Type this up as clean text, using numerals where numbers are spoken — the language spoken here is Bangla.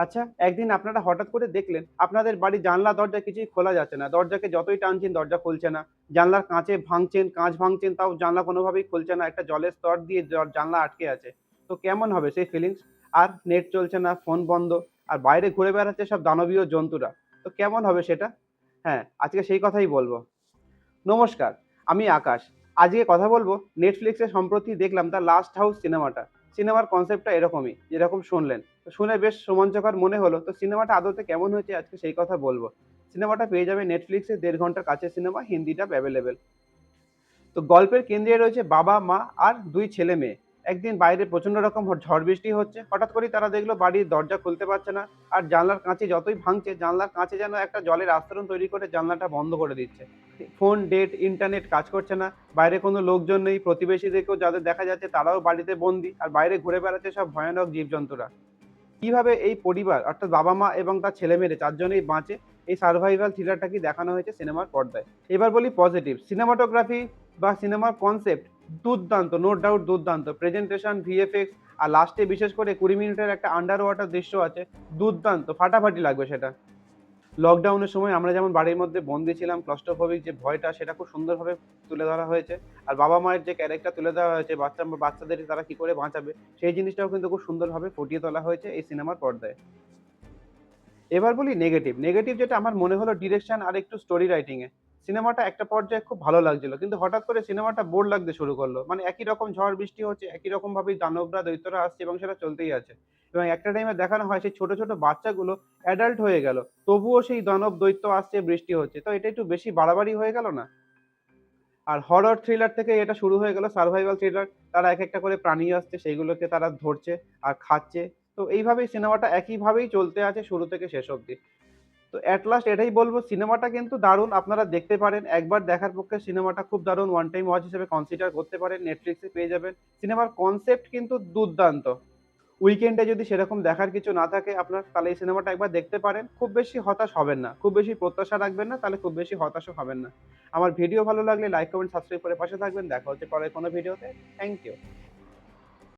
আচ্ছা, একদিন আপনারা হঠাৎ করে দেখলেন আপনাদের বাড়ির জানলা দরজা কিছুই খোলা যাচ্ছে না। দরজাকে যতই টানছেন দরজা খুলছে না। জানলার কাঁচ ভাঙছেন তাও জানলা কোনোভাবেই খুলছে না। একটা জলের স্তর দিয়ে জানলা আটকে আছে। তো কেমন হবে সেই ফিলিংস? আর নেট চলছে না, ফোন বন্ধ। আর বাইরে ঘুরে বেড়াচ্ছে সব দানবীয় জন্তুরা। তো কেমন হবে সেটা? হ্যাঁ, আজকে সেই কথাই বলব। নমস্কার, আমি আকাশ। আজকে কথা বলবো নেটফ্লিক্সে সম্প্রতি দেখলাম দ্য লাস্ট হাউস সিনেমাটা। সিনেমার কনসেপ্টটা এরকমই, যেরকম শুনলেন। তো শুনে বেশ রোমাঞ্চকর মনে হলো। তো সিনেমাটা আদতে কেমন হয়েছে আজকে সেই কথা বলবো। সিনেমাটা পেয়ে যাবে নেটফ্লিক্সে ১.৫ ঘন্টার কাছের সিনেমা, হিন্দিটা অ্যাভেলেবেল। তো গল্পের কেন্দ্রে রয়েছে বাবা, মা আর ২ ছেলে-মেয়ে। একদিন বাইরে প্রচণ্ড রকম ঝড় বৃষ্টি হচ্ছে। হঠাৎ করেই তারা দেখলো বাড়ির দরজা খুলতে পারছে না। আর জানলার কাঁচে যতই ভাঙছে, জানলার কাঁচে যেন একটা জলের আস্তরণ তৈরি করে জানলাটা বন্ধ করে দিচ্ছে। ফোন ডেড, ইন্টারনেট কাজ করছে না। বাইরে কোনো লোকজন নেই। প্রতিবেশীদেরকেও যাদের দেখা যাচ্ছে তারাও বাড়িতে বন্দী। আর বাইরে ঘুরে বেড়াচ্ছে সব ভয়ানক জীবজন্তুরা। কিভাবে এই পরিবার অর্থাৎ বাবা-মা এবং তার ছেলেমেয়ে ৪ জনেই বাঁচে, এই সারভাইভাল থ্রিলারটাকেই দেখানো হয়েছে সিনেমার পর্দায়। এবার বলি পজিটিভ। সিনেমাটোগ্রাফি বা সিনেমার কনসেপ্ট দুর্দান্ত, নো ডাউট দুর্দান্ত। প্রেজেন্টেশন, ভিএফএক্স আর লাস্টে বিশেষ করে ২০ মিনিটের একটা আন্ডার ওয়াটার দৃশ্য আছে, দুর্দান্ত, ফাটাফাটি লাগবে সেটা। লকডাউনের সময় আমরা যেমন বাড়ির মধ্যে বন্দি ছিলাম, ক্লস্ট্রোফোবিক যে ভয়টা সেটা খুব সুন্দরভাবে তুলে ধরা হয়েছে। আর বাবা-মায়ের যে ক্যারেক্টার তুলে দেওয়া হয়েছে বাচ্চাদের তারা কি করে বাঁচাবে, সেই জিনিসটাও কিন্তু খুব সুন্দরভাবে ফুটিয়ে তোলা হয়েছে এই সিনেমার পর্দায়। এবার বলি নেগেটিভ। নেগেটিভ যেটা আমার মনে হলো ডিরেকশন আর একটু স্টোরি রাইটিং এ। সিনেমাটা একটা পর্যায়ে খুব ভালো লাগছিল। কিন্তু হঠাৎ করে সিনেমাটা বোর লাগতে শুরু করলো। মানে একই রকম ঝড় বৃষ্টি হচ্ছে, একই রকম ভাবেই দানবরা, দৈত্যরা আসছে এবং সেটা চলতেই আছে। এবং একটা টাইমে দেখানো হয় সেই ছোট, ছোট বাচ্চাগুলো অ্যাডাল্ট হয়ে গেল। তবুও সেই দানব, দৈত্য আসছে, বৃষ্টি হচ্ছে। তো এটা একটু বেশি বাড়াবাড়ি হয়ে গেল না? আর হরর থ্রিলার থেকে এটা শুরু হয়ে গেল সারভাইভাল থ্রিলার। তারা একেকটা করে প্রাণী আসছে, সেইগুলোকে তারা ধরছে আর খাচ্ছে। তো এইভাবেই সিনেমাটা একইভাবেই চলতে আছে শুরু থেকে শেষ অবধি। তো এট লাস্ট এটাই বলব, সিনেমাটা কিন্তু দারুণ, আপনারা দেখতে পারেন। একবার দেখার পক্ষে সিনেমাটা খুব দারুণ, ওয়ান টাইম ওয়াচ হিসেবে কনসিডার করতে পারেন। নেটফ্লিক্সে পেয়ে যাবেন। সিনেমার কনসেপ্ট কিন্তু দুর্দান্ত। উইকেন্ডে যদি সেরকম দেখার কিছু না থাকে আপনার, তাহলে এই সিনেমাটা একবার দেখতে পারেন। খুব বেশি হতাশ হবেন না। খুব বেশি প্রত্যাশা রাখবেন না, তাহলে খুব বেশি হতাশও হবেন না। আমার ভিডিও ভালো লাগলে লাইক, কমেন্ট, সাবস্ক্রাইব করে পাশে থাকবেন। দেখা হচ্ছে পরের কোনো ভিডিওতে। Thank you.